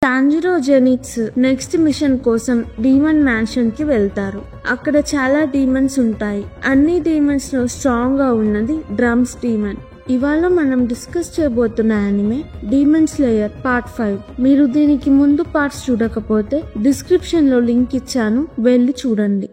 టాంజిరో జెనిట్స్ next machine కోసం demon mansion కి వెళ్తారు. అక్కడ చాలా డీమన్స్ ఉంటాయి. అన్ని డీమన్స్ లో స్ట్రాంగ్ గా ఉన్నది డ్రమ్స్ డీమన్. ఇవాళ మనం డిస్కస్ చేయబోతున్న యానిమే డీమన్ స్లేయర్ పార్ట్ 5. మీరు దీనికి ముందు పార్ట్స్ చూడకపోతే డిస్క్రిప్షన్ లో లింక్ ఇచ్చాను, వెళ్ళి చూడండి.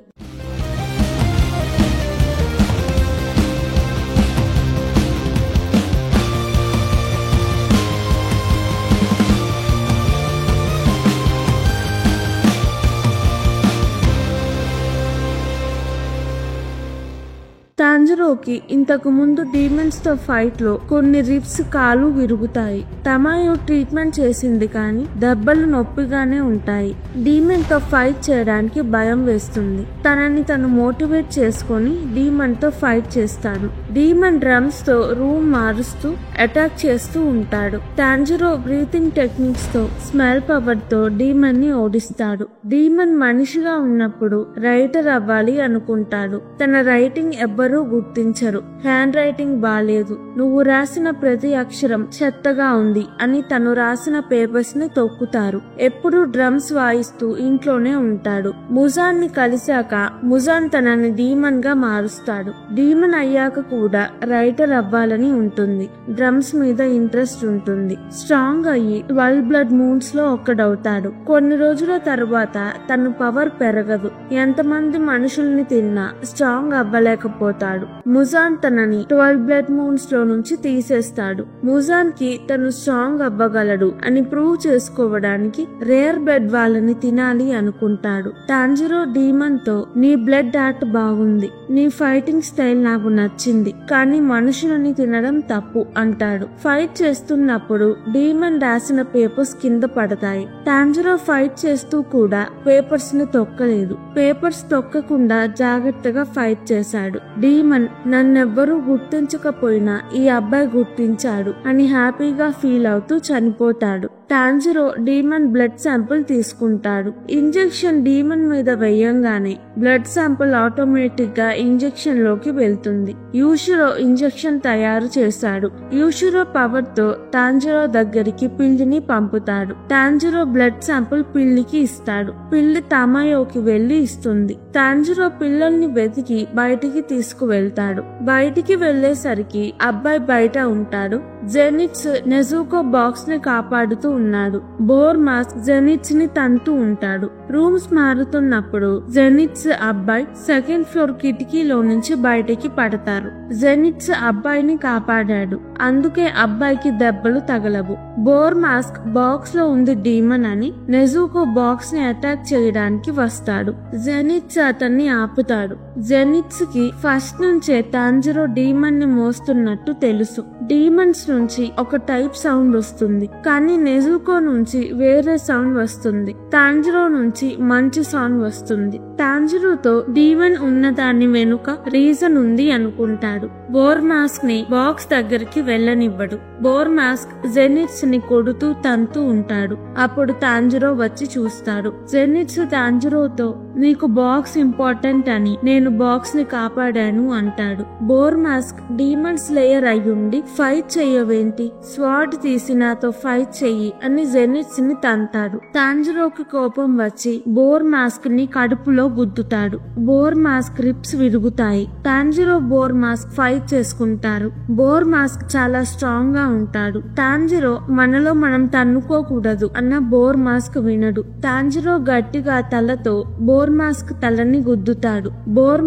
టాంజిరోకి ఇంతకు ముందు డీమన్స్ తో ఫైట్ లో కొన్ని రిబ్స్ కాలు విరుగుతాయి. తమాయో ట్రీట్మెంట్ చేసింది కానీ దెబ్బలు నొప్పిగానే ఉంటాయి. డీమన్ తో ఫైట్ చేయడానికి భయం వేస్తుంది. తనని తను మోటివేట్ చేసుకొని డీమన్ తో ఫైట్ చేస్తాడు. డీమన్ డ్రమ్స్ తో రూమ్ మారుస్తూ అటాక్ చేస్తూ ఉంటాడు. టాంజిరో బ్రీతింగ్ టెక్నిక్స్ తో స్మెల్ పవర్ తో డీమన్ ని ఓడిస్తాడు. డీమన్ మనిషిగా ఉన్నప్పుడు రైటర్ అవ్వాలి అనుకుంటాడు. తన రైటింగ్ ఎవ్వరూ గుర్తించరు. హ్యాండ్ రైటింగ్ బాలేదు, నువ్వు రాసిన ప్రతి అక్షరం చెత్తగా ఉంది అని తను రాసిన పేపర్స్ ని తొక్కుతారు. ఎప్పుడు డ్రమ్స్ వాయిస్తూ ఇంట్లోనే ఉంటాడు. ముజాన్ ని కలిశాక ముజాన్ తనని డీమన్ గా మారుస్తాడు. డీమన్ అయ్యాక కూడా రైటర్ అవ్వాలని ఉంటుంది. డ్రమ్స్ మీద ఇంట్రెస్ట్ ఉంటుంది. స్ట్రాంగ్ అయ్యి 12 బ్లడ్ మూన్స్ లో ఒక్కడవుతాడు. కొన్ని రోజుల తరువాత తన పవర్ పెరగదు. ఎంతమంది మనుషుల్ని తిన్నా స్ట్రాంగ్ అవ్వలేకపోతాడు. ముజాన్ తనని 12 బ్లడ్ మూన్స్ లో నుంచి తీసేస్తాడు. ముజాన్ కి తను స్ట్రాంగ్ అవ్వగలడు అని ప్రూవ్ చేసుకోవడానికి రేర్ బ్లడ్ వాళ్ళని తినాలి అనుకుంటాడు. టాంజిరో డీమన్ తో నీ బ్లడ్ ఆర్ట్ బాగుంది, నీ ఫైటింగ్ స్టైల్ నాకు నచ్చింది, కానీ మనుషులని తినడం తప్పు అంటాడు. ఫైట్ చేస్తున్నప్పుడు డీమన్ రాసిన పేపర్స్ కింద పడతాయి. టాంజిరో ఫైట్ చేస్తూ కూడా పేపర్స్ ని తొక్కలేదు. పేపర్స్ తొక్కకుండా జాగ్రత్తగా ఫైట్ చేశాడు. డీమన్ నన్నెవ్వరూ గుర్తించకపోయినా ఈ అబ్బాయి గుర్తించాడు అని హ్యాపీగా ఫీల్ అవుతూ చనిపోతాడు. టాంజిరో డీమన్ బ్లడ్ శాంపుల్ తీసుకుంటాడు. ఇంజెక్షన్ డీమన్ మీద వేయంగానే బ్లడ్ శాంపుల్ ఆటోమేటిక్ గా ఇంజెక్షన్ లోకి వెళ్తుంది. యూషిరో ఇంజెక్షన్ తయారు చేశాడు. యూషిరో పవర్ తో టాంజిరో దగ్గరికి పిల్లిని పంపుతాడు. టాంజిరో బ్లడ్ శాంపుల్ పిల్లికి ఇస్తాడు. పిల్లి తమాయోకి వెళ్లి ఇస్తుంది. టాంజిరో పిల్లల్ని వెతికి బయటికి తీసుకువెళ్తాడు. బయటికి వెళ్లేసరికి అబ్బాయి బయట ఉంటాడు. జెనిట్స్ నెజుకో బాక్స్ ని కాపాడుతూ ఉన్నాడు. బోర్ మాస్క్ జెనిట్స్ ని తంతూ ఉంటాడు. రూమ్స్ మారుతున్నప్పుడు జెనిట్స్ అబ్బాయి సెకండ్ ఫ్లోర్ కిటికీలో నుంచి బయటికి పడతారు. జెనిట్స్ అబ్బాయిని కాపాడాడు, అందుకే అబ్బాయికి దెబ్బలు తగలవు. బోర్ మాస్క్ బాక్స్ లో ఉంది డీమన్ అని నెజుకో బాక్స్ ని అటాక్ చేయడానికి వస్తాడు. జెనిట్స్ అతన్ని ఆపుతాడు. జెనిట్స్ కి ఫస్ట్ నుంచే టాంజిరో డీమన్ ని మోస్తున్నట్టు తెలుసు. డీమన్స్ నుంచి ఒక టైప్ సౌండ్ వస్తుంది, కానీ నెజుకో నుంచి వేరే సౌండ్ వస్తుంది. టాంజిరో నుంచి మంచి సౌండ్ వస్తుంది. టాంజిరోతో డీమన్ ఉన్న దాని వెనుక రీజన్ ఉంది అనుకుంటాడు. బోర్ మాస్క్ ని బాక్స్ దగ్గరికి వెళ్ళనివ్వడు. బోర్ మాస్క్ జెనిట్స్ ని కొడుతూ తంతూ ఉంటాడు. అప్పుడు టాంజిరో వచ్చి చూస్తాడు. జెనిట్స్ టాంజిరోతో నీకు బాక్స్ ఇంపార్టెంట్ అని నేను బాక్స్ ని కాపాడాను అంటాడు. బోర్ మాస్క్ డీమన్ స్లేయర్ అయ్యుండి ఫైట్ చెయ్యవేంటి, స్వాడ్ తీసి నాతో ఫైట్ చెయ్యి అని జెనిట్స్ ని తంతాడు. టాంజిరోకి కోపం వచ్చి బోర్ మాస్క్ ని కడుపులో గుద్దుతాడు. బోర్ మాస్క్ రిప్స్ విరుగుతాయి. టాంజిరో బోర్ మాస్క్ ఫైట్ చేసుకుంటారు. బోర్ మాస్క్ చాలా స్ట్రాంగ్ గా ఉంటాడు. టాంజిరో మనలో మనం తన్నుకోకూడదు అన్న బోర్ మాస్క్ వినడు. టాంజిరో గట్టిగా తలతో బోర్ మాస్క్ తలని గుద్దుతాడు. బోర్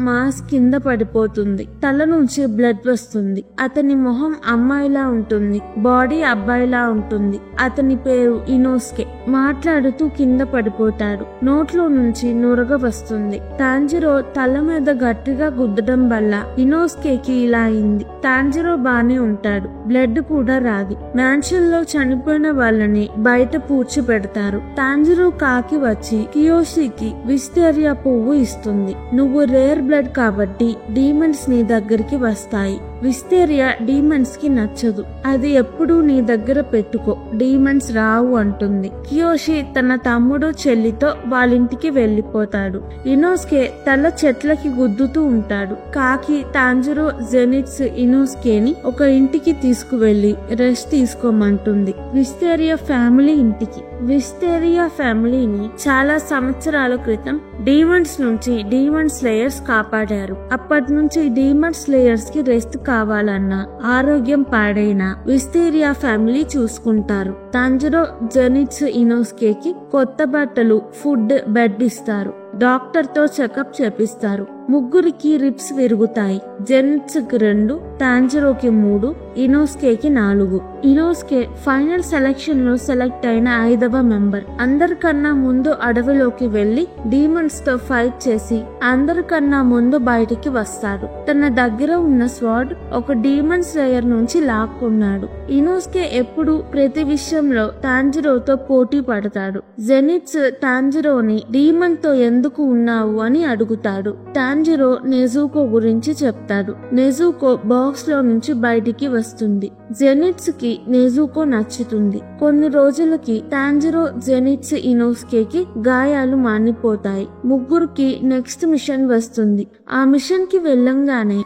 మాస్క్ కింద పడిపోతుంది. తల నుంచి బ్లడ్ వస్తుంది. అతని మొహం అమ్మాయిలా ఉంటుంది, బాడీ అబ్బాయిలా ఉంటుంది. అతని పేరు ఇనోస్కే. మాట్లాడుతూ కింద పడిపోతాడు. నోట్లో నుంచి నురగ వస్తుంది. టాంజిరో తల మీద గట్టిగా గుద్దడం వల్ల ఇనోస్కేకి ఇలా అయింది. టాంజిరో బానే ఉంటాడు, బ్లడ్ కూడా రాదు. మ్యాన్షన్ లో చనిపోయిన వాళ్ళని బయట పూడ్చి పెడతారు. టాంజిరో కాకి వచ్చి కియోషికి విస్టేరియా పువ్వు ఇస్తుంది. నువ్వు రేర్ బ్లడ్ కాబట్టి డీమన్స్ నీ దగ్గరికి వస్తాయి. విస్తేరియా డీమన్స్ కి నచ్చదు. అది ఎప్పుడూ నీ దగ్గర పెట్టుకో, డీమన్స్ రావు అంటుంది. కియోషి తన తమ్ముడు చెల్లితో వాళ్ళింటికి వెళ్లిపోతాడు. ఇనోస్కే తల చెట్లకి గుద్దుతూ ఉంటాడు. కాకి, టాంజిరో, జెనిట్స్ ఇనోస్కేని ఒక ఇంటికి తీసుకువెళ్లి రెస్ట్ తీసుకోమంటుంది. విస్తేరియా ఫ్యామిలీ ఇంటికి. విస్తేరియా ఫ్యామిలీని చాలా సంవత్సరాల క్రితం డీమన్స్ నుంచి డీమన్ స్లేయర్స్ కాపాడారు. అప్పటి నుంచి డీమన్ స్లేయర్స్ కి రెస్ట్ కావాలన్నా, ఆరోగ్యం పాడైనా విస్తేరియా ఫ్యామిలీ చూసుకుంటారు. టాంజిరో, జెనిట్స్ ఇనోస్కేకి కొత్త బట్టలు, ఫుడ్, బెడ్ ఇస్తారు. డాక్టర్ తో చెకప్ చేపిస్తారు. ముగ్గురికి రిబ్స్ విరుగుతాయి. జెనిట్స్ కి 2, టాంజిరోకి 3, ఇనోస్కేకి 4. ఇనోస్కే ఫైనల్ సెలక్షన్ లో సెలెక్ట్ అయిన 5వ మెంబర్. అందరికన్నా ముందు అడవిలోకి వెళ్లి డీమన్స్ తో ఫైట్ చేసి అందరికన్నా ముందు బయటికి వస్తాడు. తన దగ్గర ఉన్న స్వార్డ్ ఒక డీమన్ స్లేయర్ నుంచి లాక్కున్నాడు. ఇనోస్కే ఎప్పుడు ప్రతి విషయంలో టాంజిరోతో పోటీ పడతాడు. జెనిట్స్ టాంజిరోని డీమన్ తో ఎందుకు ఉన్నావు అని అడుగుతాడు. టాంజిరో నెజుకో గురించి చెప్తాడు. నెజుకో బాక్స్ లో నుంచి బయటికి వస్తుంది. జెనిట్స్ కి నెజుకో నచ్చుతుంది. కొన్ని రోజులకి టాంజిరో, జెనిట్స్ ఇనోస్కేకి గాయాలు మానిపోతాయి. ముగ్గురికి నెక్స్ట్ మిషన్ వస్తుంది. ఆ మిషన్ కి వెళ్ళంగానే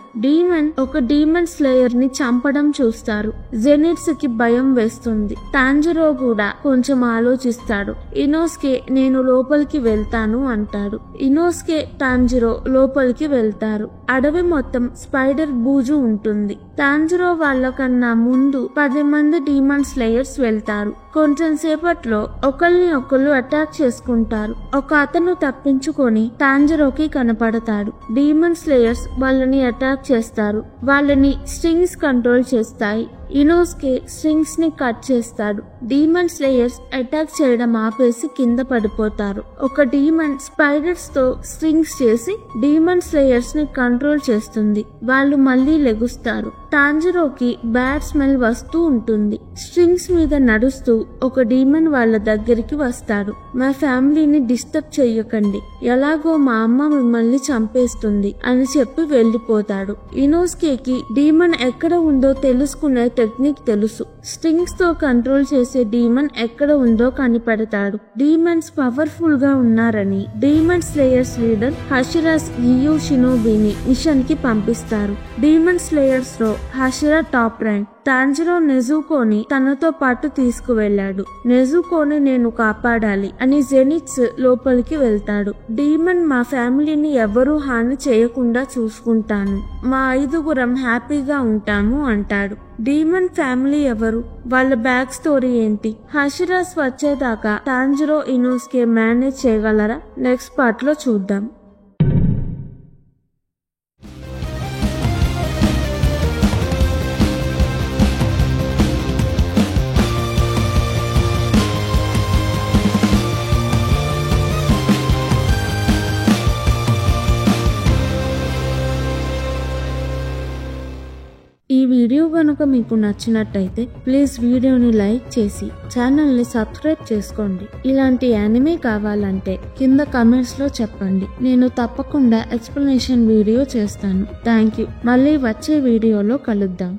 ఒక డీమన్ స్లేయర్ ని చంపడం చూస్తారు. జెనిట్స్ కి భయం వేస్తుంది. టాంజిరో కూడా కొంచెం ఆలోచిస్తాడు. ఇనోస్కే నేను లోపలికి వెళ్తాను అంటాడు. ఇనోస్కే, టాంజిరో లోపలికి వెళ్తారు. అడవి మొత్తం స్పైడర్ బూజు ఉంటుంది. టాంజిరో వాళ్ళకన్నా ముందు 10 మంది డీమన్ స్లేయర్స్ వెళ్తారు. కొంచెం సేపట్లో ఒకరిని ఒకళ్ళు అటాక్ చేసుకుంటారు. ఒక అతను తప్పించుకొని టాంజిరోకి కనపడతాడు. డీమన్ స్లేయర్స్ వాళ్ళని అటాక్ చేస్తారు. వాళ్ళని స్ట్రింగ్స్ కంట్రోల్ చేస్తాయి. ఇనోస్కే స్ట్రింగ్స్ ని కట్ చేస్తాడు. డీమన్ స్లేయర్స్ అటాక్ చేయడం ఆపేసి కింద పడిపోతారు. ఒక డీమన్ స్పైడర్స్ తో స్ట్రింగ్స్ చేసి డీమన్ స్లేయర్స్ ని కంట్రోల్ చేస్తుంది. వాళ్ళు మళ్ళీ లెగుస్తారు. టాంజిరోకి బ్యాడ్ స్మెల్ వస్తూ ఉంటుంది. స్ట్రింగ్స్ మీద నడుస్తూ ఒక డీమన్ వాళ్ళ దగ్గరికి వస్తాడు. మా ఫ్యామిలీని డిస్టర్బ్ చెయ్యకండి, ఎలాగో మా అమ్మ మిమ్మల్ని చంపేస్తుంది అని చెప్పి వెళ్లిపోతాడు. ఇనోస్కేకి డీమన్ ఎక్కడ ఉందో తెలుసుకునే టెక్నిక్ తెలుసు. స్ట్రింగ్స్ తో కంట్రోల్ చేసే డీమన్ ఎక్కడ ఉందో కనిపెడతాడు. డీమన్స్ పవర్ఫుల్ గా ఉన్నారని డీమన్ స్లేయర్స్ లీడర్ హషిరాస్ గియు షినోబిని మిషన్ కి పంపిస్తారు. డీమన్ స్లేయర్స్ లో హషిరా టాప్ ర్యాంక్. టాంజిరో నెజుకోని తనతో పాటు తీసుకువెళ్లాడు. నెజుకోని నేను కాపాడాలి అని జెనిట్స్ లోపలికి వెళ్తాడు. డీమన్ మా ఫ్యామిలీని ఎవరూ హాని చేయకుండా చూసుకుంటాను, మా 5గురం హ్యాపీగా ఉంటాము అంటాడు. డీమన్ ఫ్యామిలీ ఎవరు, వాళ్ళ బ్యాక్ స్టోరీ ఏంటి? హషిరాస్ వచ్చేదాకా టాంజిరో, ఇనోస్కే మేనేజ్ చేయగలరా? నెక్స్ట్ పార్ట్ లో చూద్దాం. ఈ వీడియో కనుక మీకు నచ్చినట్టయితే ప్లీజ్ వీడియోని లైక్ చేసి ఛానల్ని సబ్స్క్రైబ్ చేసుకోండి. ఇలాంటి యానిమే కావాలంటే కింద కమెంట్స్ లో చెప్పండి, నేను తప్పకుండా ఎక్స్ప్లెనేషన్ వీడియో చేస్తాను. Thank you. మళ్ళీ వచ్చే వీడియోలో కలుద్దాం.